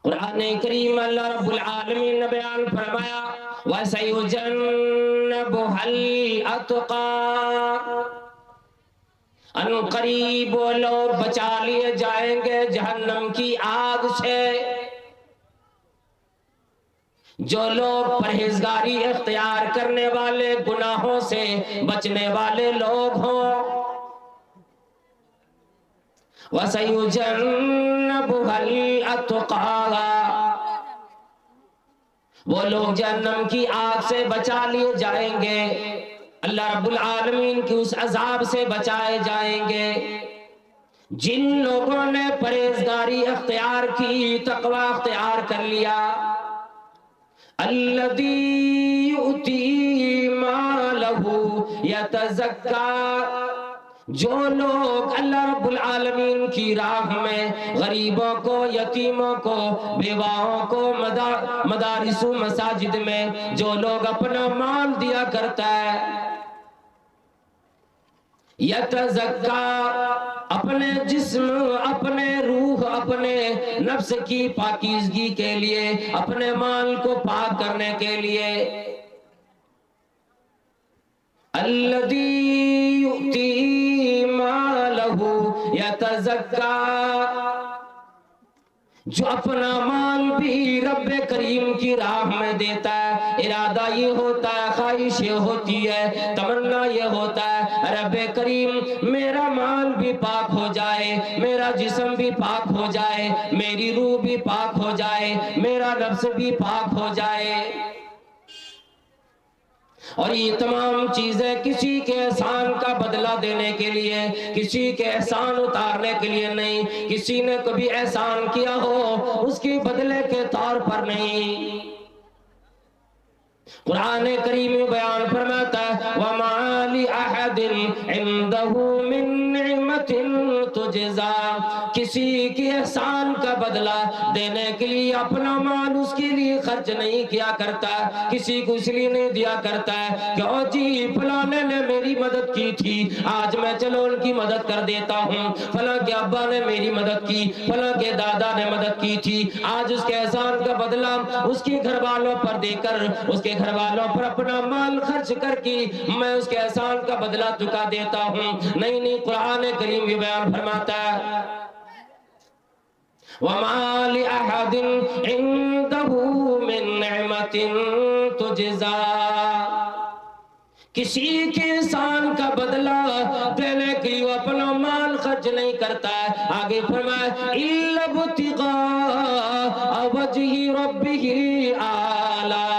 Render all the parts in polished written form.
قرآن کریم اللہ رب العالمین نے بیان فرمایا وَسَيُجَنَّبُهَا الْأَتْقَى، ان قریب وہ لوگ بچا لیے جائیں گے جہنم کی آگ سے جو لوگ پرہیزگاری اختیار کرنے والے، گناہوں سے بچنے والے لوگ ہوں۔ وَسَيُجَنَّبُهَا الْأَتْقَى، وہ لوگ جہنم کی آگ سے بچا لیے جائیں گے، اللہ رب العالمین کی اس عذاب سے بچائے جائیں گے جن لوگوں نے پرہیزگاری اختیار کی، تقوی اختیار کر لیا۔ الَّذِي يُؤْتِي مَالَهُ يَتَزَكَّى، جو لوگ اللہ رب العالمین کی راہ میں غریبوں کو، یتیموں کو، بیواؤں کو، مدارس و مساجد میں جو لوگ اپنا مال دیا کرتا ہے، یتزکا، اپنے جسم، اپنے روح، اپنے نفس کی پاکیزگی کے لیے، اپنے مال کو پاک کرنے کے لیے۔ الذی یؤتی مالہ یتزکا، جو اپنا مال بھی رب کریم کی راہ میں دیتا ہے، ارادہ یہ ہوتا ہے، خواہش یہ ہوتی ہے، تمنا یہ ہوتا ہے رب کریم میرا مال بھی پاک ہو جائے، میرا جسم بھی پاک ہو جائے، میری روح بھی پاک ہو جائے، میرا نفس بھی پاک ہو جائے۔ اور یہ تمام چیزیں کسی کے احسان کا بدلہ دینے کے لیے، کسی کے احسان اتارنے کے لیے نہیں، کسی نے کبھی احسان کیا ہو اس کی بدلے کے طور پر نہیں۔ قرآن کریم میں بیان فرماتا ہے وَمَا لِأَحَدٍ عِندَهُ مِن نِعْمَةٍ تُجْزَى، کسی کی احسان کا بدلہ دینے کے لیے اپنا مال اس کے لیے خرچ نہیں کیا کرتا، کسی کو اس لیے نہیں دیا کرتا ہے کہ او جی فلانے نے میری مدد کی تھی، آج میں چلو ان کی مدد کر دیتا ہوں، فلاں کے ابا نے میری مدد کی، فلاں کے دادا نے مدد کی تھی، آج اس کے احسان کا بدلہ اس کے گھر والوں پر دے کر، اس کے گھر والوں پر اپنا مال خرچ کر کے میں اس کے احسان کا بدلہ چکا دیتا ہوں۔ نہیں نہیں، قرآن کریم یہ بیان فرماتا ہے وَمَا لِأَحَدٍ عِندَهُ مِن نِعْمَةٍ تُجْزَى، کسی کے احسان کا بدلہ دینے کے لیے اپنا مال خرچ نہیں کرتا ہے۔ آگے فرمایا إِلَّا ابْتِغَاءَ وَجْهِ رَبِّهِ الْأَعْلَى،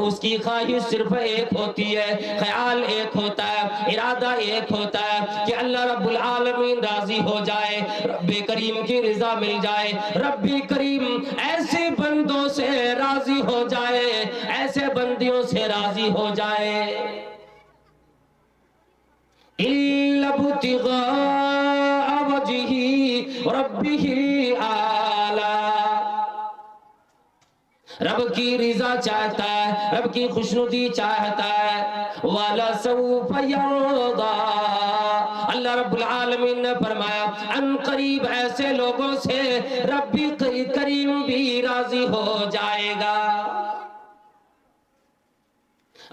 اس کی خواہش صرف ایک ہوتی ہے، خیال ایک ہوتا ہے، ارادہ ایک ہوتا ہے کہ اللہ رب العالمین راضی ہو جائے، رب کریم کی رضا مل جائے، رب کریم ایسے بندوں سے راضی ہو جائے، ایسے بندیوں سے راضی ہو جائے۔ إِلَّا ابْتِغَاءَ وَجْهِ رَبِّهِ الْأَعْلَى، رب کی رضا چاہتا ہے، رب کی خوشنودی چاہتا ہے۔ وَلَسَوْفَ يَرْضَى، اللہ رب العالمین نے فرمایا ان قریب ایسے لوگوں سے رب کریم بھی راضی ہو جائے گا۔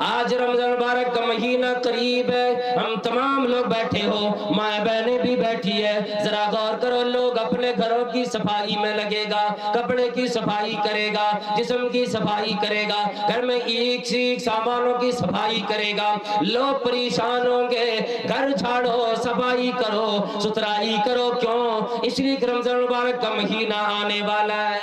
آج رمضان مبارک کا مہینہ قریب ہے، ہم تمام لوگ بیٹھے ہو، ماں بہنیں بھی بیٹھی ہے، ذرا غور کرو، لوگ اپنے گھروں کی صفائی میں لگے گا، کپڑے کی صفائی کرے گا، جسم کی صفائی کرے گا، گھر میں ایک سے ایک سامانوں کی صفائی کرے گا، لوگ پریشان ہوں گے، گھر جھاڑو، صفائی کرو، ستھرائی کرو، کیوں؟ اس لیے کہ رمضان مبارک کا مہینہ آنے والا ہے۔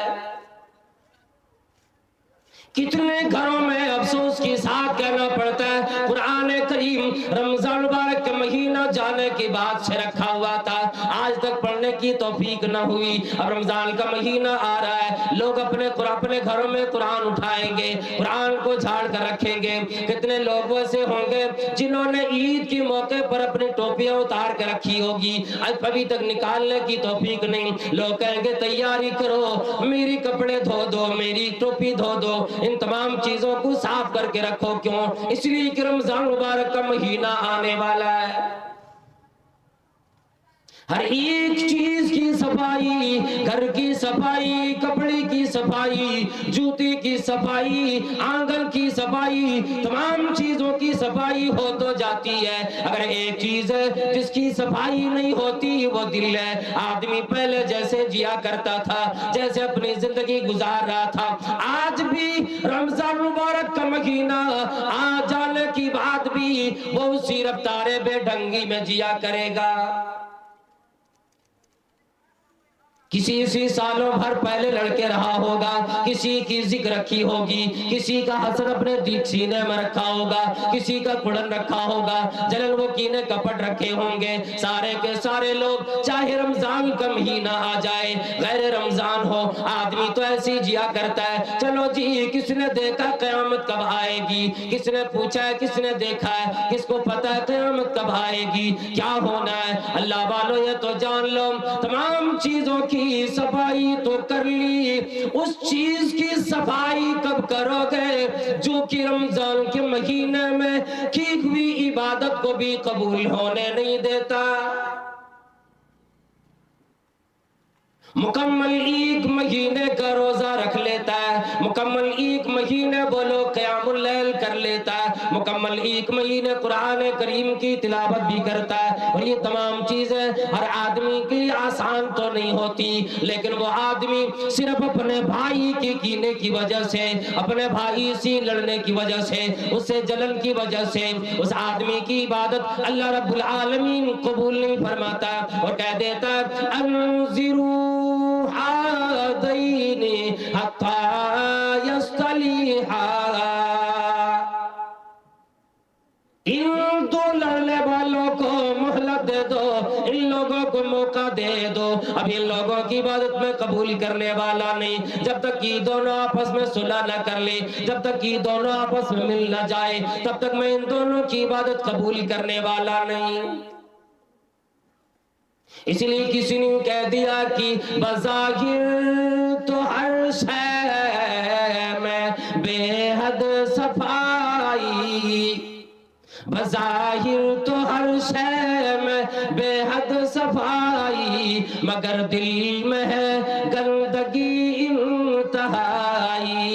کتنے گھروں میں افسوس کے ساتھ کہنا پڑتا ہے قرآن کریم رمضان مبارک کے مہینہ جانے کے بعد سے رکھا ہوا تھا، آج تک پڑھنے کی توفیق نہ ہوئی، اب رمضان کا مہینہ آ رہا ہے، لوگ اپنے گھروں میں قرآن اٹھائیں گے، قرآن کو جھاڑ کر رکھیں گے۔ کتنے لوگ ایسے ہوں گے جنہوں نے عید کے موقع پر اپنی ٹوپیاں اتار کے رکھی ہوگی، ابھی تک نکالنے کی توفیق نہیں، لوگ کہیں گے تیاری کرو، میری کپڑے دھو دو، میری ٹوپی دھو دو، ان تمام چیزوں کو صاف کر کے رکھو، کیوں؟ اس لیے کہ رمضان مبارک کا مہینہ آنے والا ہے۔ ہر ایک چیز کی صفائی، گھر کی صفائی، کپڑے کی صفائی، جوتے کی صفائی، آنگن کی صفائی، تمام چیزوں کی صفائی ہو تو جاتی ہے، اگر ایک چیز ہے جس کی صفائی نہیں ہوتی وہ دل ہے۔ آدمی پہلے جیسے جیا کرتا تھا، جیسے اپنی زندگی گزار رہا تھا، آج بھی رمضان مبارک کا مہینہ آ جانے کی بعد بھی وہ اسی رفتار بے ڈھنگی میں جیا کرے گا۔ کسی سالوں بھر پہلے لڑکے رہا ہوگا، کسی کی ذکر رکھی ہوگی، کسی کا حسن اپنے سینے میں رکھا ہوگا، کسی کا کڑن رکھا ہوگا، جلن وہ کینے کپٹ رکھے ہوں گے، سارے کے سارے لوگ چاہے رمضان کا مہینہ آ جائے غیر رمضان ہو، آدمی تو ایسی جیا کرتا ہے۔ چلو جی، کس نے دیکھا قیامت کب آئے گی؟ کس نے پوچھا ہے کس نے دیکھا ہے؟ کس کو پتا ہے قیامت کب آئے گی، کیا ہونا ہے؟ اللہ والو یہ تو جان لو، تمام چیزوں کی صفائی تو کر لی، اس چیز کی صفائی کب کرو گے جو کہ رمضان کے مہینے میں کی ہوئی عبادت کو بھی قبول ہونے نہیں دیتا۔ مکمل ایک مہینے کا روزہ رکھ لیتا ہے، مکمل ایک مہینے بولو قیام اللیل کر لیتا ہے، مکمل ایک مہینے قرآن کریم کی تلاوت بھی کرتا ہے، اور یہ تمام چیزیں ہر آدمی کے لیے آسان تو نہیں ہوتی، لیکن وہ آدمی صرف اپنے بھائی کے کینے کی وجہ سے، اپنے بھائی سے لڑنے کی وجہ سے، اس سے جلن کی وجہ سے اس آدمی کی عبادت اللہ رب العالمین قبول نہیں فرماتا، اور کہہ دیتا ہے انذروا هذين حتى يصطلحا، ان دو لڑنے والوں کو مہلت دے دو، ان لوگوں کو موقع دے دو، اب ان لوگوں کی عبادت میں قبول کرنے والا نہیں، جب تک یہ دونوں آپس میں صلح نہ کر لے، جب تک یہ دونوں آپس میں مل نہ جائے، تب تک میں ان دونوں کی عبادت قبول کرنے والا نہیں۔ اس لیے کسی نے کہہ دیا کہ بظاہر تو ہر شے میں بے حد صفائی، بظاہر تو ہر شے میں بے حد صفائی، مگر دل میں ہے گندگی انتہائی۔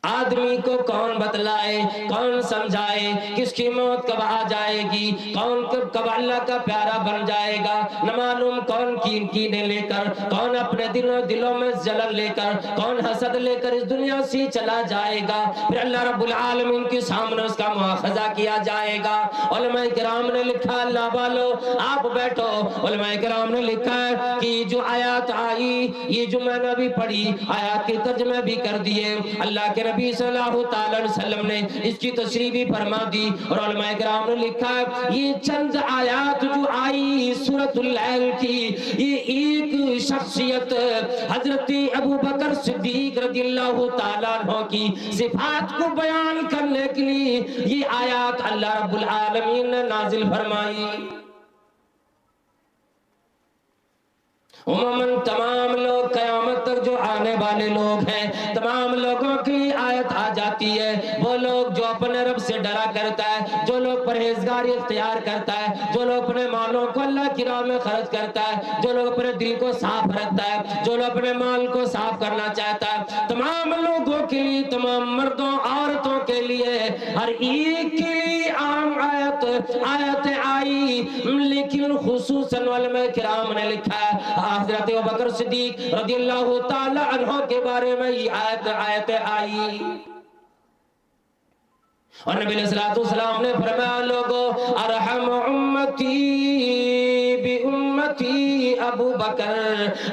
آدمی کو کون بتلائے، کون سمجھائے کس کی موت کب آ جائے گی، کون کب اللہ کا پیارا بن جائے گا، نہ معلوم کون کینے لے کر، کون اپنے دلوں میں جلن لے کر، کون حسد لے کر اس دنیا سے چلا جائے گا، پھر اللہ رب العالمین کے سامنے اس کا مواخذہ کیا جائے گا۔ علماء کرام نے لکھا، اللہ والو آپ بیٹھو، علماء کرام نے لکھا ہے کہ جو آیات آئی، یہ جو میں نے ابھی پڑھی، آیات کے ترجمے بھی کر دیے، اللہ کے نبی صلی اللہ تعالی علیہ وسلم نے اس کی تشریح بھی فرما دی، اور علماء کرام نے لکھا ہے یہ چند آیات جو آئی سورۃ اللیل کی، یہ ایک شخصیت حضرت ابو بکر صدیق رضی اللہ تعالیٰ عنہ کی صفات کو بیان کرنے کے لیے یہ آیات اللہ رب العالمین نے نازل فرمائی۔ عموماً تمام لوگ قیامت تک جو آنے والے لوگ ہیں، تمام لوگوں کی آیت آ جاتی ہے، وہ لوگ جو اپنے رب سے ڈرا کرتا ہے، جو لوگ پرہیزگاری اختیار کرتا ہے، جو لوگ اپنے مالوں کو اللہ کی راہ میں خرچ کرتا ہے، جو لوگ اپنے دل کو صاف رکھتا ہے، جو لوگ اپنے مال کو صاف کرنا چاہتا ہے، تمام لوگوں کے لیے، تمام مردوں عورتوں کے لیے، ہر ایک کے لیے عام آیت آئی، لیکن خصوصاً علماء کرام نے لکھا ہے حضرت ابوبکر صدیق رضی اللہ تعالی عنہ کے بارے میں یہ آیت آئی، اور نبی علیہ السلام نے فرمایا لوگو ارحم امتی بی امتی ابو بکر،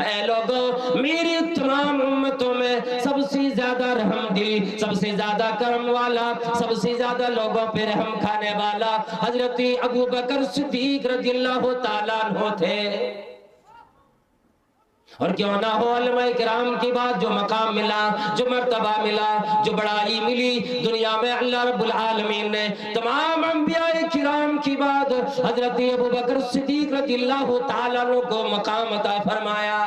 اے لوگو میری تمام امتوں میں سب سے زیادہ رحم دل، سب سے زیادہ کرم والا، سب سے زیادہ لوگوں پہ رحم کھانے والا حضرت ابو بکر صدیق رضی اللہ تعالیٰ عنہ تھے۔ اور کیوں نہ ہو علماء کرام کی بات، جو مقام ملا، جو مرتبہ ملا، جو بڑائی ملی دنیا میں، اللہ رب العالمین نے تمام انبیاء کرام کی بات حضرت ابو بکر صدیق رضی اللہ تعالیٰ عنہ کو مقام عطا فرمایا۔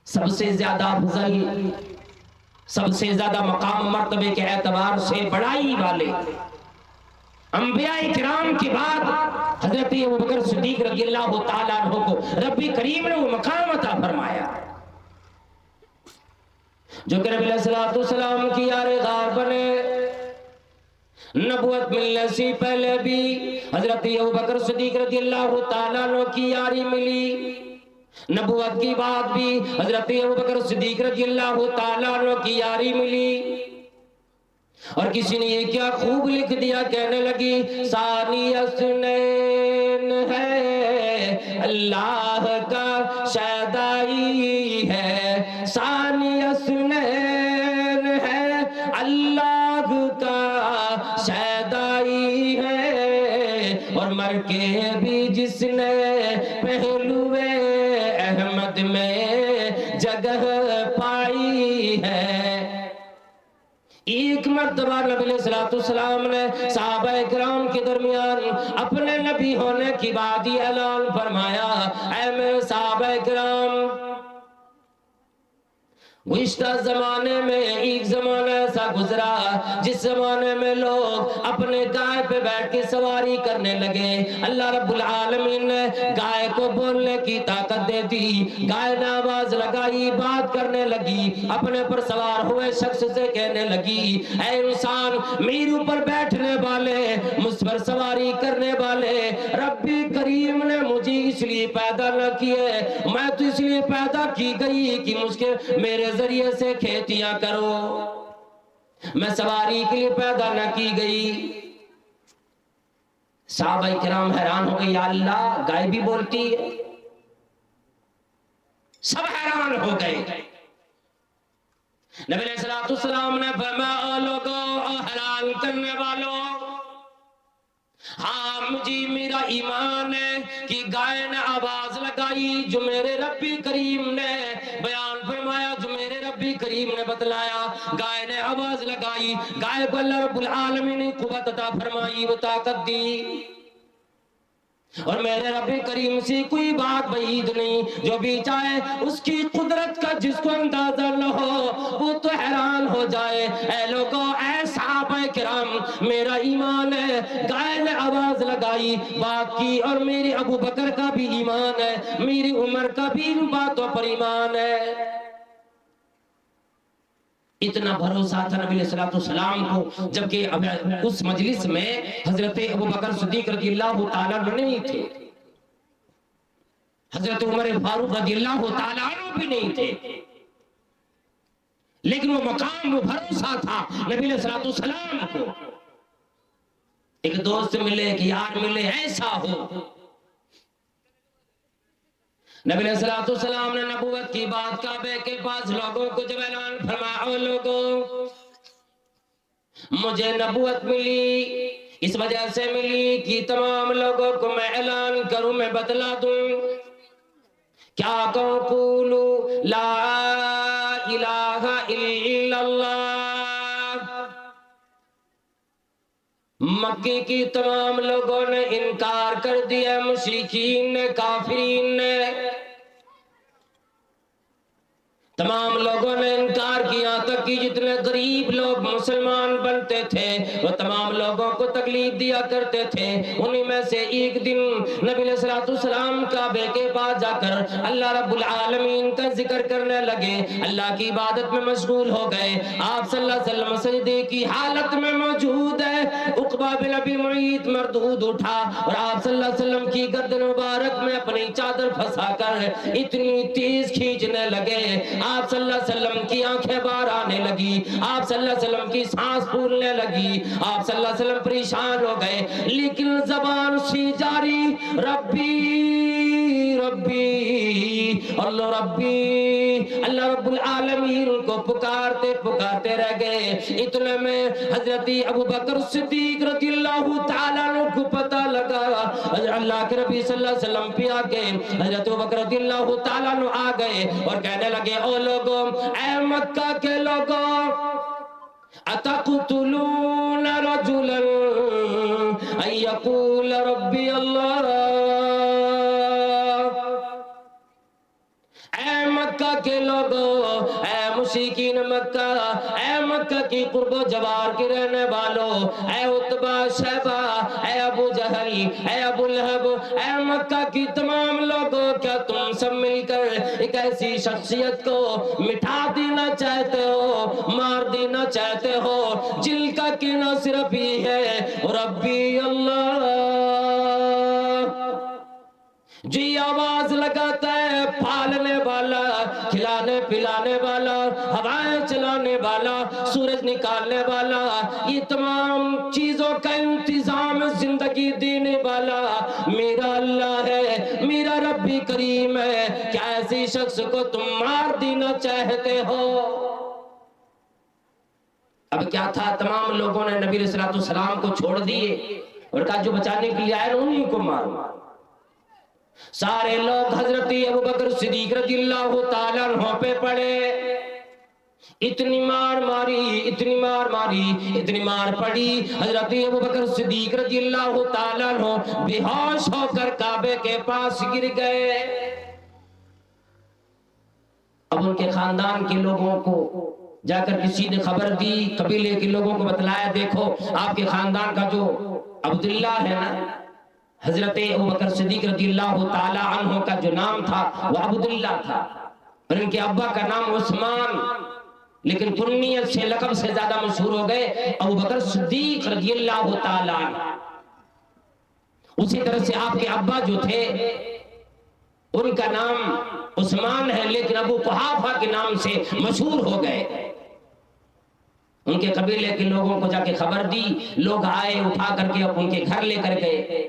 سب سے زیادہ افضل، سب سے زیادہ مقام مرتبے کے اعتبار سے بڑائی والے انبیاء کرام کے بعد حضرت ابوبکر صدیق رضی اللہ تعالیٰ عنہ کو ربی کریم نے وہ مقام عطا فرمایا جو کہ نبی علیہ السلام کی یار غار بنے. نبوت ملنے سے پہلے بھی حضرت ابوبکر صدیق رضی اللہ تعالیٰ عنہ کی یاری ملی. نبوت کی بعد بھی حضرت ابوبکر صدیق رضی اللہ تعالیٰ عنہ کی یاری ملی. اور کسی نے یہ کیا خوب لکھ دیا, کہنے لگی ثانی اثنین ہے اللہ کا شیدائی ہے, ثانی اثنین ہے اللہ کا شیدائی ہے, اور مر کے بھی جس نے پہلوے احمد میں جگہ پائی ہے. ایک مرتبہ نبی علیہ السلام نے صحابہ کرام کے درمیان اپنے نبی ہونے کی بات یہ اعلان فرمایا, اے میرے صحابہ کرام, گزشتہ زمانے میں ایک زمانہ ایسا گزرا جس زمانے میں لوگ اپنے گائے پہ بیٹھ کے سواری کرنے لگے. اللہ رب العالمین نے گائے کو بولنے کی طاقت دے دی. گائے نے آواز لگائی, بات کرنے لگی, اپنے پر سوار ہوئے شخص سے کہنے لگی اے انسان, میرے اوپر بیٹھنے والے, مجھ پر سواری کرنے والے, ربی کریم نے مجھے اس لیے پیدا نہ کیے, میں تو اس لیے پیدا کی گئی کہ مجھ کے میرے ذریعے سے کھیتیاں کرو, میں سواری کے لیے پیدا نہ کی گئی. صحابہ کرام حیران ہو گئے, یا اللہ گائے بھی بولتی ہے. سب حیران ہو گئے. نبی علیہ السلام نے فرمایا اے لوگو, حیران کرنے والوں, ہاں مجھے میرا ایمان ہے کہ گائے نے آواز لگائی جو میرے ربی کریم نے بیان فرمایا, جو میرے ربی کریم نے بتلایا. گائے نے آواز لگائی, گائے کو اللہ رب العالمین نے قوت عطا فرمائی, وہ طاقت دی, اور میرے رب کریم سے کوئی بات بعید نہیں, جو بھی چاہے اس کی قدرت کا جس کو اندازہ نہ ہو وہ تو حیران ہو جائے. اے لوگو, اے صحابہ کرام, میرا ایمان ہے, گائے نے آواز لگائی, بات کی, اور میری ابو بکر کا بھی ایمان ہے, میری عمر کا بھی ان باتوں پر ایمان ہے. اتنا بھروسہ تھا نبی علیہ السلام کو, جبکہ اس مجلس میں حضرت ابوبکر صدیق رضی اللہ تعالیٰ عنہ نہیں تھے, حضرت عمر فاروق رضی اللہ تعالیٰ عنہ بھی نہیں تھے, لیکن وہ مقام, وہ بھروسہ تھا نبی علیہ السلام کو. ایک دوست ملے, ایک یار ملے, ایسا ہو. نبی علیہ السلام نے نبوت کی بات کعبے کے پاس لوگوں کو جب اعلان فرمایا, او لوگوں, مجھے نبوت ملی, اس وجہ سے ملی کہ تمام لوگوں کو میں اعلان کروں, میں بتلا دوں. کیا کہوں؟ قولو لا الہ الا اللہ. مکے کی تمام لوگوں نے انکار کر دیا, مشرکین نے, کافرین نے, تمام لوگوں نے انکار کیا, تک کہ جتنے غریب لوگ مسلمان بنتے تھے وہ تمام لوگوں کو تکلیف دیا کرتے تھے. انہی میں سے ایک دن نبی علیہ السلام کعبے کے پاس جا کر اللہ رب العالمین کا ذکر کرنے لگے, اللہ کی عبادت میں مشغول ہو گئے. آپ صلی اللہ علیہ وسلم سجدے کی حالت میں موجود ہے. عقبہ بن ابی معیط مردود اٹھا اور آپ صلی اللہ علیہ وسلم کی گردن مبارک میں اپنی چادر پھنسا کر اتنی تیز کھینچنے لگے, آپ صلی اللہ علیہ وسلم کی آنکھیں باہر آنے لگی, آپ صلی اللہ علیہ وسلم کی سانس پھولنے لگی, آپ صلی اللہ علیہ وسلم پریشان ہو گئے. لیکن زبان سی جاری, ربی ربی اللہ ربی, اللہ رب العالمین کو پکارتے پکارتے رہ گئے. اتنے میں حضرت ابوبکر صدیق رضی اللہ تعالیٰ عنہ کو پتہ لگا, اللہ کے نبی صلی اللہ علیہ وسلم پہ آ گئے. حضرت ابوبکر رضی اللہ تعالیٰ عنہ آ گئے اور کہنے لگے, او لوگوں, اے مکہ کے لوگوں, اتقتلون رجلا ان یقول ربی اللہ. اے مکہ مکہ کے لوگوں، اے مشرکین مکہ، اے مکہ کی قرب و جوار کے رہنے والوں، اے عتبہ شیبہ، اے ابو جہل، اے ابو لہب، اے مکہ کی تمام لوگوں، کیا تم سب مل کر ایک ایسی شخصیت کو مٹا دینا چاہتے ہو، مار دینا چاہتے ہو جن کا کینہ صرف ہی ہے ربی اللہ، جی آواز لگاتا ہے پالنے والا، کھلانے پلانے والا، ہوائیں چلانے والا، سورج نکالنے والا، یہ تمام چیزوں کا انتظام زندگی دینے والا میرا اللہ ہے، میرا ربی کریم ہے، کیا ایسی شخص کو تم مار دینا چاہتے ہو؟ اب کیا تھا، تمام لوگوں نے نبی علیہ السلام کو چھوڑ دیے اور کہا جو بچانے کے لیے آئے انہی کو مارو۔ سارے لوگ حضرت ابوبکر صدیق رضی اللہ تعالیٰ عنہ پہ پڑے، اتنی مار ماری، اتنی مار ماری، اتنی مار پڑی، حضرت ابوبکر صدیق رضی اللہ تعالیٰ عنہ بے ہوش ہو کر کعبے کے پاس گر گئے۔ اب ان کے خاندان کے لوگوں کو جا کر کسی نے خبر دی، قبیلے کے لوگوں کو بتلایا، دیکھو آپ کے خاندان کا جو عبداللہ ہے نا، حضرت ابوبکر صدیق رضی اللہ تعالی عنہ کا جو نام تھا وہ عبداللہ تھا، اور ان کے ابا کا نام عثمان، لیکن کنیت سے لقب سے زیادہ مشہور ہو گئے ابوبکر صدیق رضی اللہ تعالی عنہ۔ اسی طرح سے آپ کے ابا جو تھے ان کا نام عثمان ہے، لیکن ابو قحافہ کے نام سے مشہور ہو گئے۔ ان کے قبیلے کے لوگوں کو جا کے خبر دی، لوگ آئے اٹھا کر کے ان کے گھر لے کر گئے۔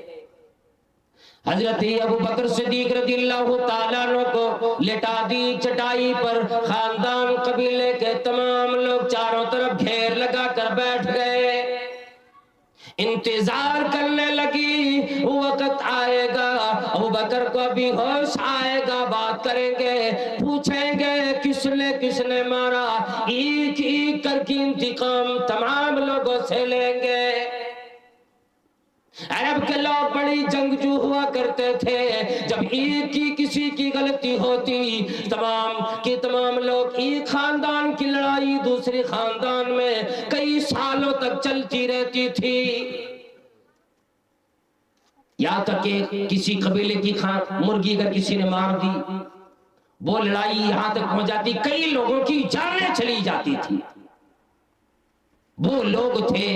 حضرت ابوبکر صدیق رضی اللہ تعالیٰ عنہ کو لٹا دی چٹائی پر، خاندان قبیلے کے تمام لوگ چاروں طرف گھیر لگا کر بیٹھ گئے، انتظار کرنے لگی وقت آئے گا، ابوبکر کو بھی ہوش آئے گا، بات کریں گے، پوچھیں گے کس نے مارا، ایک ایک کر کے انتقام تمام لوگوں سے لیں گے۔ عرب کے لوگ بڑی جنگجو ہوا کرتے تھے، جب ایک کی کسی کی غلطی ہوتی تمام کی تمام لوگ، ایک خاندان کی لڑائی دوسری خاندان میں کئی سالوں تک چلتی رہتی تھی، یہاں تک کہ کسی قبیلے کی مرغی اگر کسی نے مار دی، وہ لڑائی یہاں تک پہنچ جاتی کئی لوگوں کی جانیں چلی جاتی تھی۔ وہ لوگ تھے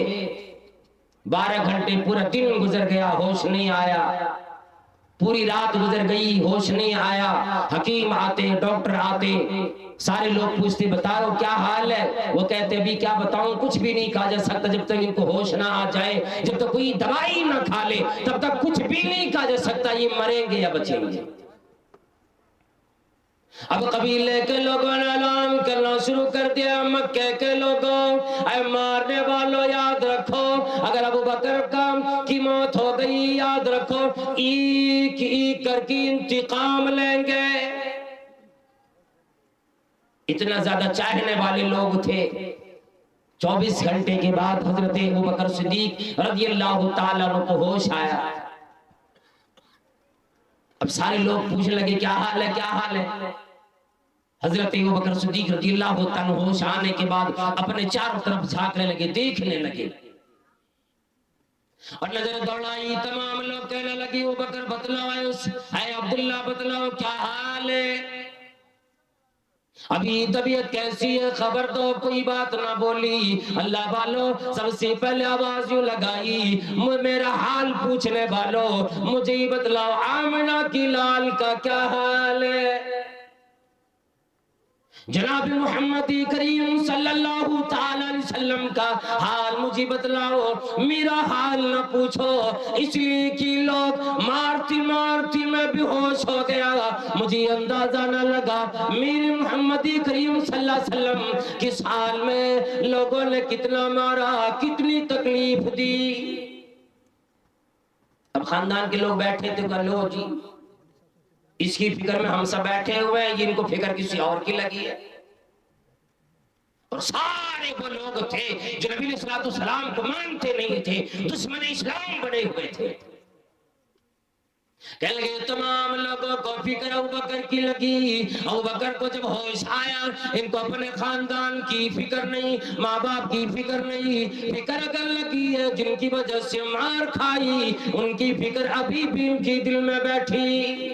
12 گھنٹے پورا دن گزر گیا، ہوش نہیں آیا، پوری رات گزر گئی، ہوش نہیں آیا، حکیم آتے، ڈاکٹر آتے، سارے لوگ پوچھتے بتاؤ کیا حال ہے، وہ کہتے ابھی کیا بتاؤں، کچھ بھی نہیں کہا جا سکتا جب تک ان کو ہوش نہ آ جائے، جب تک کوئی دوائی نہ کھا لے تب تک کچھ بھی نہیں کہا جا سکتا یہ مریں گے یا بچیں گے۔ اب قبیلے کے لوگوں نے اعلان کرنا شروع کر دیا، مکہ کے لوگوں، اے مارنے والوں یاد رکھو اگر ابوبکر کی موت ہو گئی یاد رکھو ایک ایک کر کے انتقام لیں گے۔ اتنا زیادہ چاہنے والے لوگ تھے۔ 24 گھنٹے کے بعد حضرت ابوبکر صدیق رضی اللہ تعالیٰ عنہ کو ہوش آیا۔ اب سارے لوگ پوچھنے لگے کیا حال ہے کیا حال ہے۔ حضرت ابوبکر صدیق رضی اللہ تعالیٰ عنہ ہوش آنے کے بعد اپنے چاروں طرف جھانکنے لگے، دیکھنے لگے، اور نظر دوڑائی، تمام لوگ کہنے لگے ابوبکر بتلاؤ، اے عبداللہ بتلاؤ کیا حال ہے، ابھی طبیعت کیسی ہے خبر دو، کوئی بات نہ بولی۔ اللہ والوں سب سے پہلے آواز یوں لگائی، میرا حال پوچھنے والوں مجھے ہی بتلاؤ آمنہ کی لال کا کیا حال ہے۔ جناب محمد کریم صلی اللہ تعالی علیہ وسلم کا حال مجھے بتلاؤ، میرا حال نہ پوچھو، اس لیے کہ لوگ مارتی مارتی میں بے ہوش ہو گیا، مجھے اندازہ نہ لگا میرے محمد کریم صلی اللہ علیہ وسلم کس حال میں لوگوں نے کتنا مارا، کتنی تکلیف دی۔ اب خاندان کے لوگ بیٹھے تھے، کہ لو جی اس کی فکر میں ہم سب بیٹھے ہوئے ہیں، ان کو فکر کسی اور کی لگی ہے۔ اور سارے وہ لوگ تھے جو نبی علیہ السلام کو مانتے نہیں تھے، دشمن اسلام بنے ہوئے تھے۔ کہنے لگے تمام لوگوں کو فکر ابوبکر کی لگی. ابوبکر کو جب ہوش آیا ان کو اپنے خاندان کی فکر نہیں, ماں باپ کی فکر نہیں, فکر اگر لگی ہے جن کی وجہ سے مار کھائی ان کی فکر ابھی بھی ان کی دل میں بیٹھی.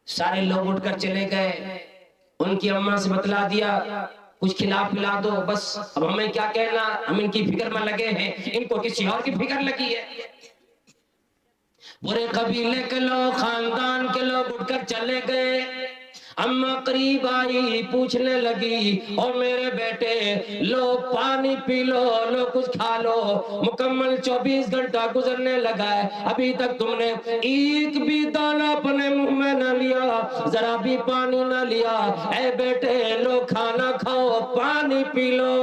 سارے لوگ اٹھ کر چلے گئے, ان کی اماں سے بتلا دیا کچھ کھلا پلا دو, بس اب ہمیں کیا کہنا, ہم ان کی فکر میں لگے ہیں, ان کو کسی اور کی فکر لگی ہے. پورے قبیلے کے لوگ, خاندان کے لوگ اٹھ کر چلے گئے. اماں قریب آئی, پوچھنے لگی اور میرے بیٹے لو پانی پی لو, لو کچھ کھا لو, مکمل 24 گھنٹہ گزرنے لگا ہے, ابھی تک تم نے ایک بھی دانہ اپنے منہ میں نہ لیا, ذرا بھی پانی نہ لیا. اے بیٹے لو کھانا کھاؤ, پانی پی لو.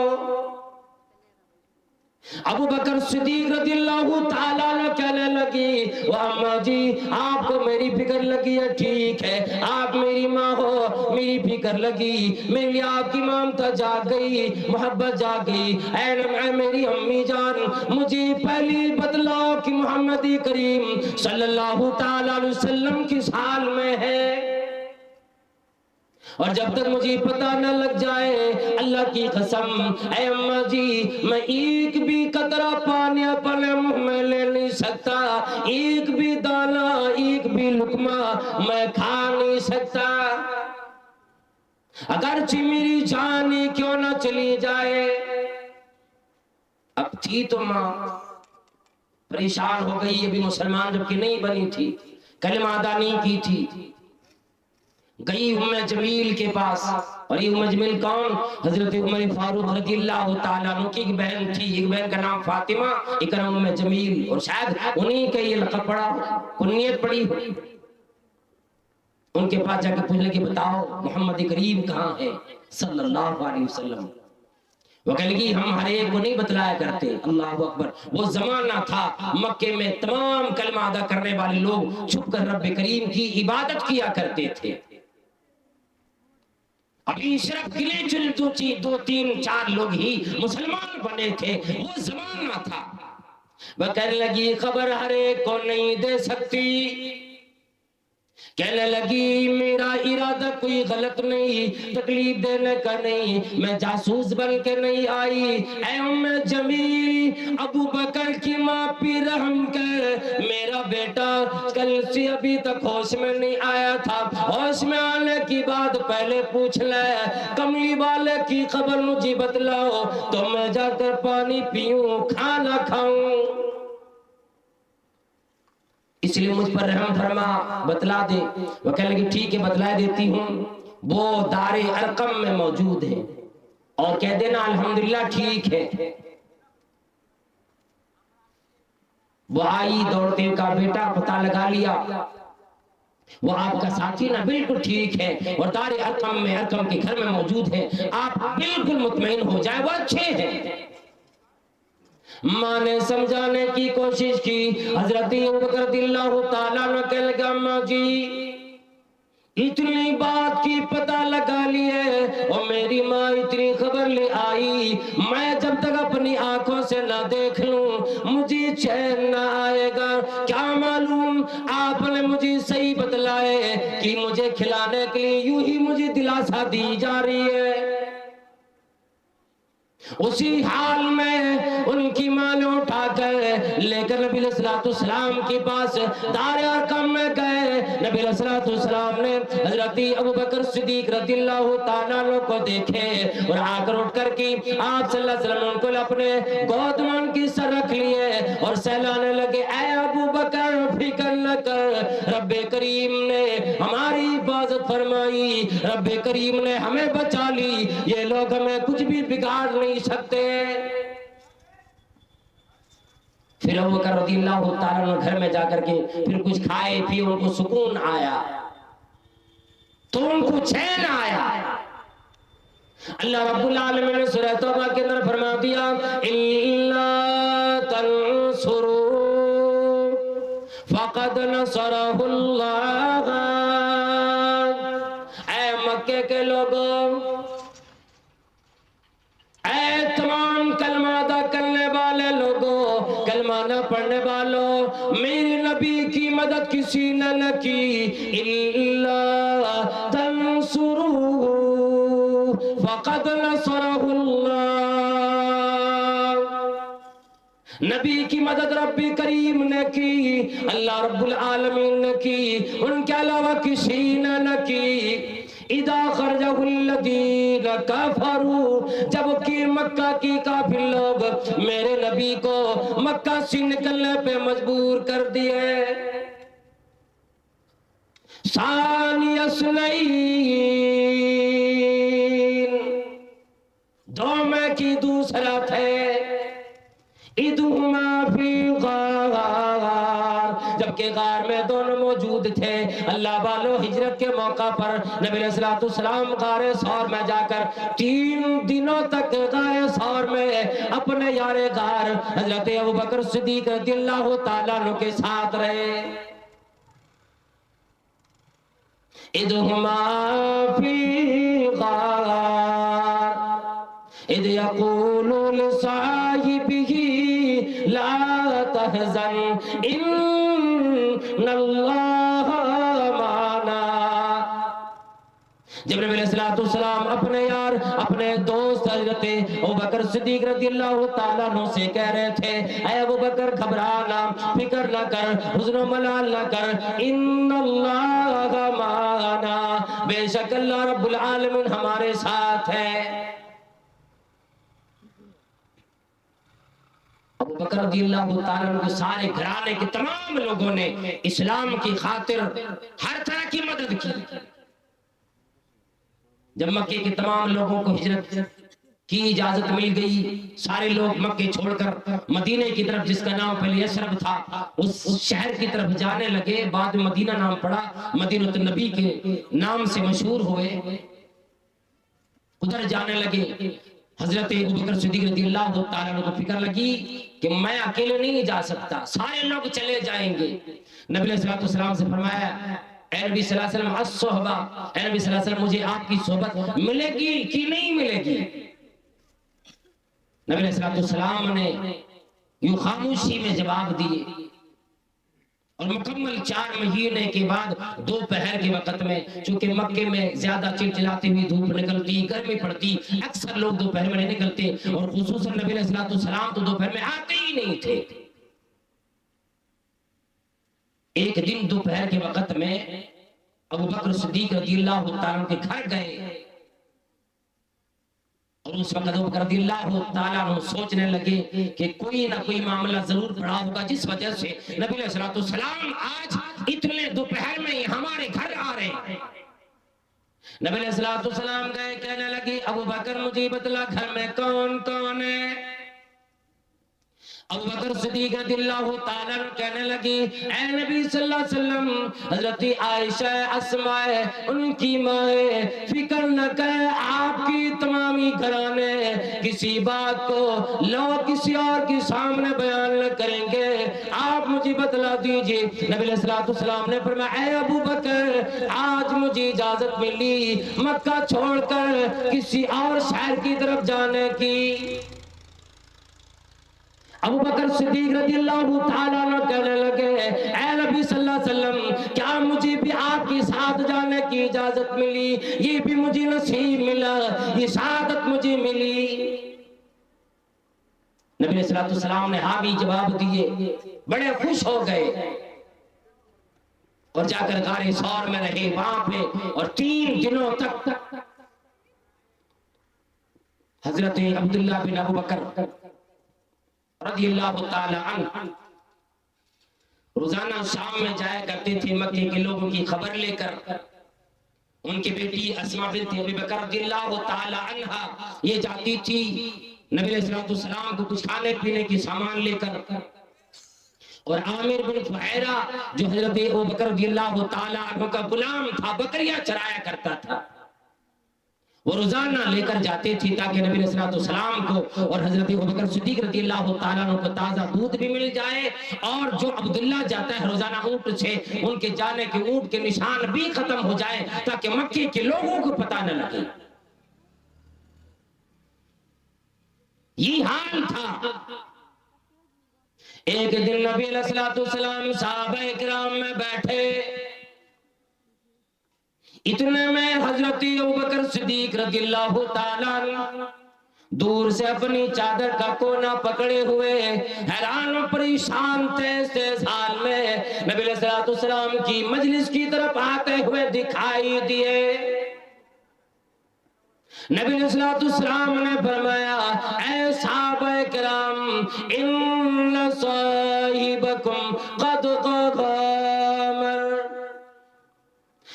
ابو بکر صدیق رضی اللہ تعالیٰ عنہ کہنے لگی وہ اماں جی آپ کو میری فکر لگی ہے, ٹھیک ہے, آپ میری ماں ہو, میری فکر لگی, میرے لیے آپ کی ممتا جاگ گئی, محبت جاگ گئی. اے میری امی جان مجھے پہلی بتلاؤ کہ محمد کریم صلی اللہ تعالیٰ علیہ وسلم کس حال میں ہے, اور جب تک مجھے پتہ نہ لگ جائے اللہ کی قسم اے اماں جی میں ایک بھی قطرہ پانی اپنے منہ میں لے نہیں سکتا, ایک بھی دانہ, ایک بھی لقمہ میں کھا نہیں سکتا, اگرچہ میری جان ہی کیوں نہ چلی جائے. اب تھی تو ماں پریشان ہو گئی, ابھی مسلمان جب کہ نہیں بنی تھی, کلمہ ادا نہیں کی تھی. گئی ام جمیل کے پاس, اور یہ ام جمیل کون, حضرت عمر فاروق رضی اللہ تعالیٰ عنہ کی ایک بہن تھی, ایک بہن کا نام فاطمہ, ایک نام ام جمیل, اور شاید انہیں کا یہ لقب پڑا, کنیت پڑی. ان کے پاس جا کے پوچھنے کہ بتاؤ محمد کریم کہاں ہے صلی اللہ علیہ وسلم. وہ کہنے لگی ہم ہر ایک کو نہیں بتلایا کرتے. اللہ اکبر, وہ زمانہ تھا مکے میں تمام کلمہ ادا کرنے والے لوگ چھپ کر رب کریم کی عبادت کیا کرتے تھے. ابھی صرف گلے چل دو تین چار لوگ ہی مسلمان بنے تھے, وہ زمانہ تھا. وہ کہنے لگی خبر ہر ایک کو نہیں دے سکتی. کہنے لگی میرا ارادہ کوئی غلط نہیں, تکلیف دینے کا نہیں, میں جاسوس بن کے نہیں آئی. اے ام جمیل ابو بکر کی ماں پہ رحم کر, میرا بیٹا کل سے ابھی تک ہوش میں نہیں آیا تھا, ہوش میں آنے کی بات پہلے پوچھ لے, کملی والے کی خبر مجھے بتلاؤ تو میں جا کر پانی پیوں, کھانا کھاؤں. اس لیے مجھ پر رحم فرما, بتلا دے. وہ کہنے لگی ٹھیک ہے بتلا دیتی ہوں, وہ دار ارقم میں موجود ہے, اور کہہ دینا الحمدللہ ٹھیک ہے. وہ آئی دوڑتے کا بیٹا پتہ لگا لیا, وہ آپ کا ساتھی نا بالکل ٹھیک ہے, اور دار ارقم میں, ارقم کے گھر میں موجود ہے, آپ بالکل مطمئن ہو جائے, وہ اچھے ہیں. ماں نے سمجھانے کی کوشش کی. حضرت ابوبکر رضی اللہ تعالیٰ عنہ کہنے لگا ماں جی اتنی بات کی پتہ لگا لیے, اور میری ماں اتنی خبر لے آئی, میں جب تک اپنی آنکھوں سے نہ دیکھ لوں مجھے چین نہ آئے گا. کیا معلوم آپ نے مجھے صحیح بتلائے کہ مجھے کھلانے کے لیے یوں ہی مجھے دلاسا دی جا رہی ہے. اسی حال میں ان کی ماں نے اٹھا کر لے کر نبی علیہ السلام کے پاس دار ارقم میں گئے. نبی علیہ السلام نے حضرت ابوبکر صدیق رضی اللہ تعالیٰ عنہ کو دیکھے, اور آ کر اٹھ کر کی آپ صلی اللہ علیہ وسلم ان کو اپنے گود میں ان کی سر رکھ لیے اور سہلانے لگے. اے ابوبکر فکر نہ کر, رب کریم نے ہماری حفاظت فرمائی, رب کریم نے ہمیں بچا لی, یہ لوگ ہمیں کچھ بھی بگاڑ نہیں سکتے. پھر ابوبکر رضی اللہ تعالیٰ عنہ گھر میں جا کر کے پھر کچھ کھائے پھر ان کو سکون آیا, تو ان کو چین آیا. اللہ رب العالمین نے سورہ توبہ کے اندر فرما دیا اِلَّا تَنْصُرُوا فَقَدْ نَصَرَهُ اللَّهُ. اے مکے کے لوگوں, اے تمام کلمہ ادا کرنے والے لوگوں, کلمہ نہ پڑھنے والوں, میرے نبی کی کسی نے نہ کی الا تنصروه فقد نصره اللہ، نبی کی مدد رب کریم نے کی، اللہ رب العالمین نے کی، ان کے علاوہ کسی نے نہ کی۔ اذا خرجہ الذین کفروا، جبکہ مکہ کی کافر لوگ میرے نبی کو مکہ سے نکلنے پہ مجبور کر دیے۔ ثانی اثنین، دو میں کی دوسرا تھے، اِذْهُمَا فِي غار، جبکہ غار میں دونوں موجود تھے۔ اللہ والو ہجرت کے موقع پر نبی علیہ السلام غار ثور میں جا کر 3 دنوں تک غار ثور میں اپنے یار غار حضرت ابوبکر صدیق رضی اللہ تعالیٰ عنہ کے ساتھ رہے۔ اِذْهُمَا فِي غار اِذْ يَقُولُ لِصَاحِبِهِ لا تحزن ان اللہ معنا، جب نبی علیہ السلام اپنے یار اپنے دوست حضرت ابوبکر صدیق رضی اللہ تعالیٰ عنہ سے کہہ رہے تھے، اے ابوبکر گھبرانا، فکر نہ کر، حزن و ملال نہ کر، ان اللہ معنا، بے شک اللہ رب العالمین ہمارے ساتھ ہے۔ ابوبکر رضی اللہ تعالیٰ عنہ کے سارے گھرانے کے تمام لوگوں نے اسلام کی خاطر ہر طرح کی مدد کی۔ جب مکے کے تمام لوگوں کو ہجرت کی اجازت مل گئی، سارے لوگ مکے چھوڑ کر مدینہ کی طرف، جس کا نام پہلے یثرب تھا، اس شہر کی طرف جانے لگے۔ بعد میں مدینہ نام پڑا، مدینہ النبی کے نام سے مشہور ہوئے، ادھر جانے لگے۔ حضرت ابوبکر صدیق رضی اللہ تعالیٰ عنہ کو فکر لگی کہ میں اکیلے نہیں جا سکتا، سارے لوگ چلے جائیں گے۔ نبی علیہ السلام سے فرمایا، اے نبی صلی اللہ علیہ وسلم الصحبہ، اے نبی صلی اللہ علیہ وسلم مجھے آپ کی صحبت ملے گی کہ نہیں ملے گی؟ نبی علیہ السلام نے یوں خاموشی میں جواب دیے، اور مکمل 4 مہینے کے بعد دوپہر کے وقت میں، چونکہ مکے میں زیادہ چلچلاتی ہوئی دھوپ نکلتی، گرمی پڑتی، اکثر لوگ دوپہر میں نہیں نکلتے، اور خصوصاً نبی علیہ السلام تو دوپہر میں آتے ہی نہیں تھے۔ ایک دن دوپہر کے وقت میں ابوبکر صدیق رضی اللہ تعالیٰ کے گھر گئے، اور اس وقت ابوبکر رضی اللہ تعالیٰ عنہ سوچنے لگے کہ کوئی نہ کوئی معاملہ ضرور پڑا ہوگا جس وجہ سے نبی علیہ السلام آج اتنے دوپہر میں ہمارے گھر آ رہے ہیں۔ نبی علیہ السلام گئے، کہنے لگے ابوبکر مجھے بتلا گھر میں کون کون ہے؟ ابوبکر صدیق رضی اللہ تعالیٰ عنہ کہنے لگی، اے نبی صلی اللہ علیہ وسلم، حضرت عائشہ اسماء ان کی ماں، فکر نہ کریں، آپ کی تمامی گھرانے کسی بات کو لو کسی اور کے سامنے بیان نہ کریں گے، آپ مجھے بتلا دیجئے۔ نبی علیہ السلام نے فرمایا، اے ابوبکر آج مجھے اجازت ملی مکہ چھوڑ کر کسی اور شہر کی طرف جانے کی۔ ابوبکر صدیق رضی اللہ تعالیٰ عنہ کہنے لگے، اے نبی صلی اللہ علیہ وسلم، کیا مجھے بھی آپ کے ساتھ جانے کی اجازت ملی؟ یہ بھی مجھے نصیب ملا، یہ سعادت مجھے ملی۔ نبی علیہ السلام نے ہاں بھی جواب دیے، بڑے خوش ہو گئے، اور جا کر غار ثور میں رہے وہاں پہ، اور 3 دنوں تک حضرت عبداللہ بن ابوبکر رضی اللہ تعالی عنہ روزانہ شام میں جایا کرتے تھے مکے کے لوگوں کی خبر لے کر۔ ان کی بیٹی اسماء بنت ابی بکر رضی اللہ تعالی عنہ یہ جاتی تھی نبی علیہ السلام کو کچھ کھانے پینے کی سامان لے کر، اور عامر بن فہیرہ جو حضرت ابوبکر رضی اللہ تعالی عنہ کا غلام تھا، بکریاں چرایا کرتا تھا، وہ روزانہ لے کر جاتے تھی تاکہ نبی علیہ السلام کو اور حضرت ابوبکر صدیق رضی اللہ تعالیٰ عنہ کو تازہ دودھ بھی مل جائے، اور جو عبداللہ جاتا ہے روزانہ اونٹ سے، ان کے جانے کے اونٹ کے نشان بھی ختم ہو جائے تاکہ مکے کے لوگوں کو پتہ نہ لگے۔ یہ حال تھا۔ ایک دن نبی علیہ السلام صحابہ کرام میں بیٹھے، اتنے میں حضرت ابوبکر صدیق رضی اللہ تعالیٰ عنہ دور سے اپنی چادر کا کونا پکڑے ہوئے حیران و پریشان تیز حال میں نبی علیہ السلام کی مجلس کی طرف آتے ہوئے دکھائی دیے۔ نبی علیہ السلام نے فرمایا، اے صحابہ کرام، ان صاحبکم قد غامر،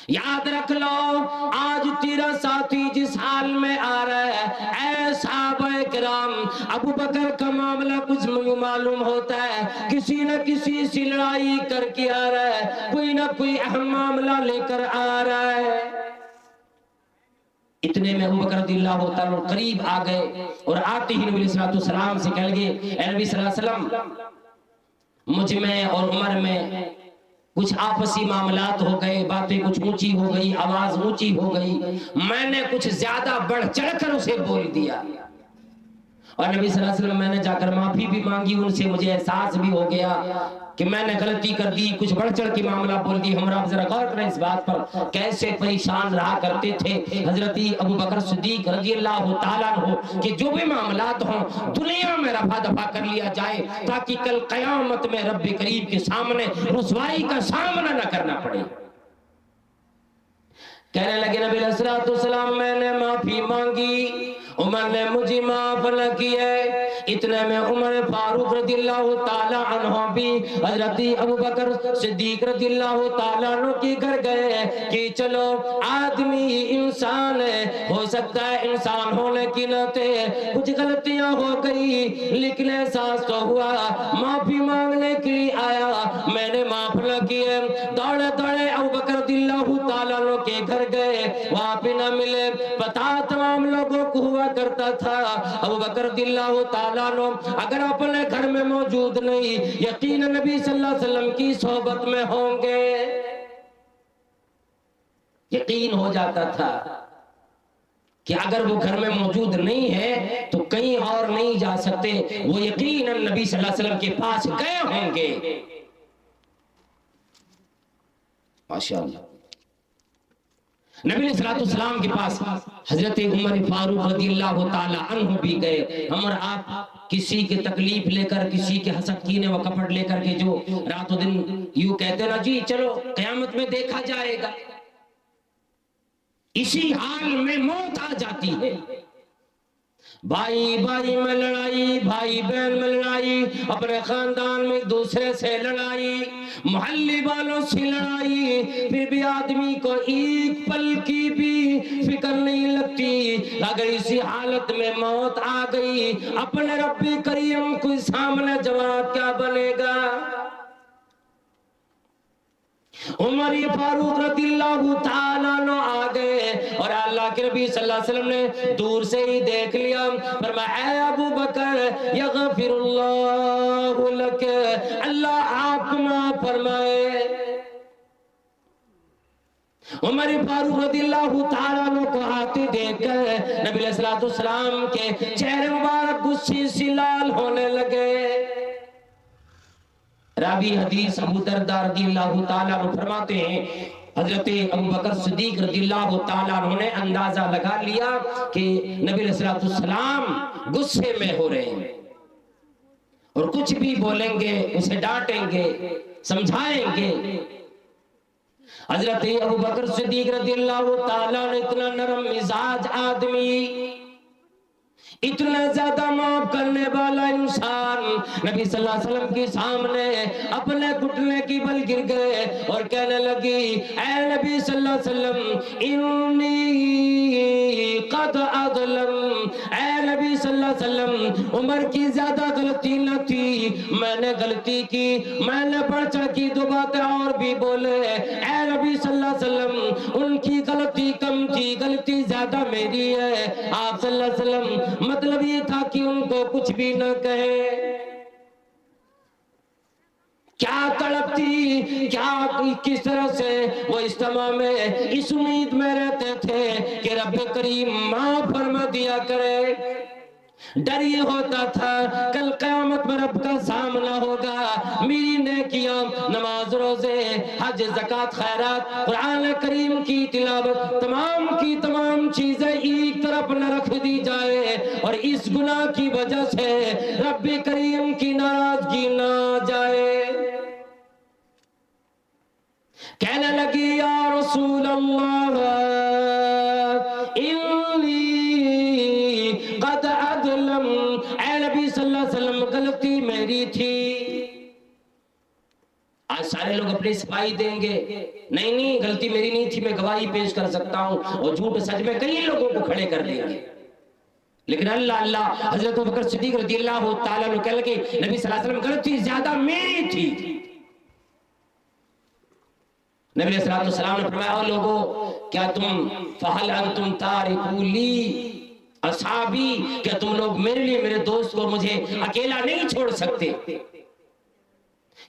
یاد رکھ لو آج تیرا ساتھی جس حال میں آ رہا ہے، اے صحابہ کرام، ابو بکر کا معاملہ کچھ معلوم ہوتا ہے، کسی نہ کسی سی لڑائی کر کے آ رہا ہے، کوئی نہ کوئی اہم معاملہ لے کر آ رہا ہے۔ اتنے میں ابو بکر رضی اللہ تعالیٰ قریب آ گئے اور آتے ہی نبی صلی اللہ علیہ وسلم سے کہہ لگے، اے نبی صلی اللہ علیہ وسلم، مجھ میں اور عمر میں کچھ آپسی معاملات ہو گئے، باتیں کچھ اونچی ہو گئی، آواز اونچی ہو گئی، میں نے کچھ زیادہ بڑھ چڑھ کر اسے بول دیا، اور نبی صلی اللہ علیہ وسلم میں نے جا کر معافی بھی مانگی ان سے، مجھے احساس بھی ہو گیا کہ میں نے غلطی کر دی، کچھ بڑھ چڑھ کے معاملہ بول دی۔ ہمارا ذرا غور کریں اس بات پر، کیسے پریشان رہا کرتے تھے حضرت ابو بکر صدیق رضی اللہ تعالیٰ عنہ کہ جو بھی معاملات ہوں دنیا میں رفع دفع کر لیا جائے تاکہ کل قیامت میں رب کریم کے سامنے رسوائی کا سامنا نہ کرنا پڑے۔ کہنے لگے نبی علیہ السلام، میں نے معافی مانگی، عمر نے مجھے معاف نہ کیے۔ اتنے میں عمر فاروق رضی اللہ تعالیٰ عنہ بھی حضرت ابو بکر صدیق رضی اللہ تعالیٰ عنہ کے گھر گئے کہ چلو آدمی انسان ہے، ہو سکتا ہے انسان ہونے کی ناطے کچھ غلطیاں ہو گئی، لیکن احساس تو ہوا، معافی مانگنے کے لیے آیا، میں نے معاف نہ کیے۔ دوڑے دوڑے ابو بکر رضی اللہ تعالیٰ عنہ کے گھر گئے، وہاں پہ نہ ملے، پتا تمام لوگوں کو ہوا کرتا تھا ابو بکر رضی اللہ تعالیٰ عنہ اگر اپنے گھر میں موجود نہیں یقیناً نبی صلی اللہ علیہ وسلم کی صحبت میں ہوں گے۔ یقین ہو جاتا تھا کہ اگر وہ گھر میں موجود نہیں ہے تو کہیں اور نہیں جا سکتے، وہ یقیناً نبی صلی اللہ علیہ وسلم کے پاس گئے ہوں گے۔ ماشاءاللہ نبی صلی اللہ علیہ وسلم کے پاس حضرت عمر فاروق رضی اللہ تعالی عنہ بھی گئے۔ ہم اور آپ کسی کے تکلیف لے کر، کسی کے حسد کینے و کپٹ لے کر کے جو رات و دن یوں کہتے نا جی چلو قیامت میں دیکھا جائے گا، اسی حال میں موت آ جاتی ہے۔ بھائی بھائی میں لڑائی، بھائی بہن میں لڑائی، اپنے خاندان میں ایک دوسرے سے لڑائی، محلے والوں سے لڑائی، پھر بھی آدمی کو ایک پل کی بھی فکر نہیں لگتی۔ اگر اسی حالت میں موت آ گئی اپنے رب کریم کو سامنے جواب کیا بنے گا؟ عمر فاروق رضی اللہ تعالیٰ عنہ آ گئے اور اللہ کے نبی صلی اللہ علیہ وسلم نے دور سے ہی دیکھ لیا، فرمایا اے ابو بکر یغفر اللہ لک، اللہ آپ کو معاف فرمائے۔ عمر فاروق رضی اللہ تعالیٰ عنہ کو آتے دیکھ کر نبی علیہ السلام کے چہرے مبارک غصے سے لال ہونے لگے۔ راوی حدیث ابو درداء رضی اللہ تعالیٰ عنہ فرماتے ہیں حضرت ابو بکر صدیق رضی اللہ تعالیٰ عنہ نے اندازہ لگا لیا کہ نبی علیہ السلام غصے میں ہو رہے ہیں اور کچھ بھی بولیں گے، اسے ڈانٹیں گے، سمجھائیں گے۔ حضرت ابو بکر صدیق رضی اللہ تعالیٰ نے اتنا نرم مزاج آدمی، اتنا زیادہ معاف کرنے والا انسان نبی صلی اللہ علیہ وسلم کے سامنے اپنے گھٹنے کی بل گر گئے اور کہنے لگی اے نبی صلی اللہ علیہ وسلم انی قد اظلم، اے نبی صلی اللہ علیہ وسلم عمر کی زیادہ غلطی نہ تھی، میں نے غلطی کی، میں نے بڑھ چڑھ کی دو باتیں اور بھی بولے، اے نبی صلی اللہ علیہ وسلم ان کی غلطی کم تھی، غلطی زیادہ میری ہے۔ آپ صلی اللہ علیہ وسلم مطلب یہ تھا کہ ان کو کچھ بھی نہ کہے۔ کیا تڑپ تھی، کیا کس طرح سے وہ اجتماع میں اس امید میں رہتے تھے کہ رب کریم معاف فرما دیا کرے۔ ڈر یہ ہوتا تھا کل قیامت میں رب کا سامنا ہوگا، میری نیکیاں نماز روزے حج زکوٰۃ خیرات قرآن کریم کی تلاوت تمام کی تمام چیزیں ایک طرف نہ رکھ دی جائے اور اس گناہ کی وجہ سے رب کریم کی ناراضگی نہ جائے۔ کہنے لگی یا رسول اللہ انی قد ادلم، اے نبی صلی اللہ علیہ وسلم غلطی میری تھی۔ آج سارے لوگ اپنی صفائی دیں گے، نہیں غلطی میری نہیں تھی، میں گواہی پیش کر سکتا ہوں، اور جھوٹ سچ میں کئی لوگوں کو کھڑے کر دیں گے۔ لیکن اللہ حضرت ابوبکر صدیق رضی اللہ تعالیٰ عنہ کہنے لگے نبی صلی اللہ علیہ وسلم غلطی زیادہ میری تھی۔ نبی علیہ السلام نے فرمایا لوگوں کیا تم فہل انتم تارکو لی اصحابی، کیا تم لوگ میرے لیے میرے دوست کو مجھے اکیلا نہیں چھوڑ سکتے؟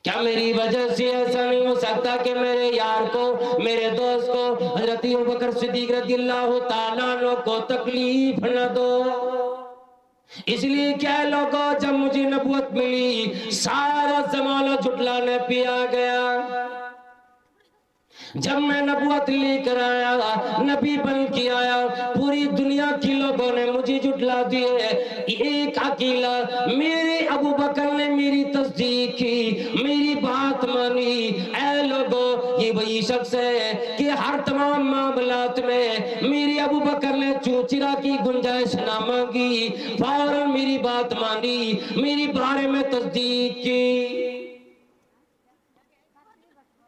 کیا میری وجہ سے ایسا نہیں ہو سکتا کہ میرے یار کو میرے دوست کو حضرت ابوبکر صدیق رضی اللہ تعالیٰ عنہ کو تکلیف نہ دو؟ اس لیے کیا لوگوں جب مجھے نبوت ملی سارا زمانہ جھٹلانے پہ آ گیا۔ جب میں نبوت لے کر آیا نبی بن کے آیا پوری دنیا کی لوگوں نے مجھے جھٹلا دیے، ایک اکیلا میرے ابوبکر نے میری تصدیق کی، میری بات مانی۔ اے لوگوں یہ وہی شخص ہے کہ ہر تمام معاملات میں میرے ابوبکر نے چوچرا کی گنجائش نہ مانگی، فوراً میری بات مانی، میری بارے میں تصدیق کی،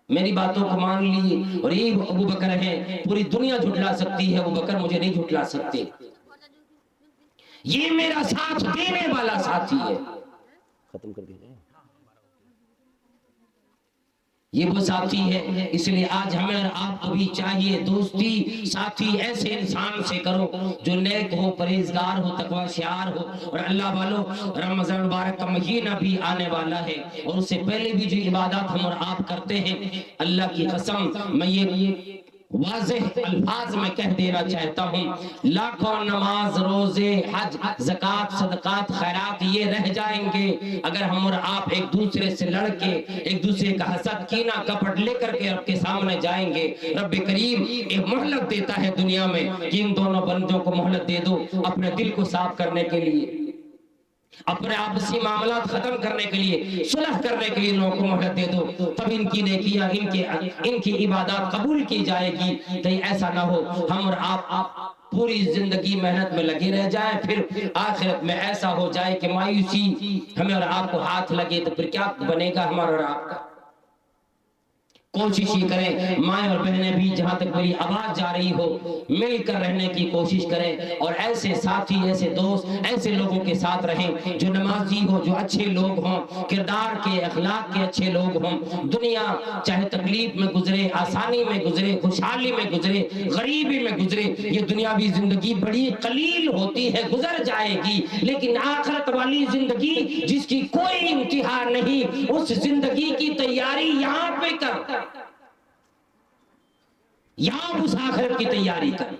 میری باتوں کو مان لی۔ اور یہ ابوبکر ہے، پوری دنیا جھٹلا سکتی ہے، ابوبکر مجھے نہیں جھٹلا سکتے۔ یہ میرا ساتھ دینے والا ساتھی ہے۔ ختم کر دیا جائے، یہ وہ ساتھی ہے۔ اس لیے آج ہمیں اور آپ کو بھی چاہیے دوستی ساتھی ایسے انسان سے کرو جو نیک ہو، پرہیزگار ہو، تقوی شعار ہو۔ اور اللہ والو رمضان مبارک کا مہینہ بھی آنے والا ہے، اور اس سے پہلے بھی جو عبادات ہم اور آپ کرتے ہیں، اللہ کی قسم میں یہ واضح الفاظ میں کہہ دینا چاہتا ہوں، لاکھوں نماز روزے حج زکوٰۃ صدقات خیرات یہ رہ جائیں گے اگر ہم اور آپ ایک دوسرے سے لڑ کے ایک دوسرے کا حسد کینہ کپٹ لے کر کے رب کے سامنے جائیں گے۔ رب کریم ایک مہلت دیتا ہے دنیا میں کہ ان دونوں بندوں کو مہلت دے دو اپنے دل کو صاف کرنے کے لیے، اپنے آپسی معاملات ختم کرنے کے لیے، صلح کرنے کے لیے لوگوں کو مہلت دے دو، تب ان کی نیکیاں ان کی عبادات قبول کی جائے گی۔ کہیں ایسا نہ ہو ہم اور آپ پوری زندگی محنت میں لگے رہ جائیں، پھر آخرت میں ایسا ہو جائے کہ مایوسی ہمیں اور آپ کو ہاتھ لگے، تو پھر کیا بنے گا ہمارا اور آپ کا؟ کوشش ہی کریں، مائیں اور بہنیں بھی جہاں تک میری آواز جا رہی ہو مل کر رہنے کی کوشش کریں، اور ایسے ساتھی ایسے دوست ایسے لوگوں کے ساتھ رہیں جو نمازی ہو، جو اچھے لوگ ہوں، کردار کے اخلاق کے اچھے لوگ ہوں۔ دنیا چاہے تکلیف میں گزرے، آسانی میں گزرے، خوشحالی میں گزرے، غریبی میں گزرے، یہ دنیاوی زندگی بڑی قلیل ہوتی ہے، گزر جائے گی، لیکن آخرت والی زندگی جس کی کوئی انتہا نہیں، اس زندگی کی تیاری یہاں پہ کر، یہاں اس آخرت کی تیاری کر۔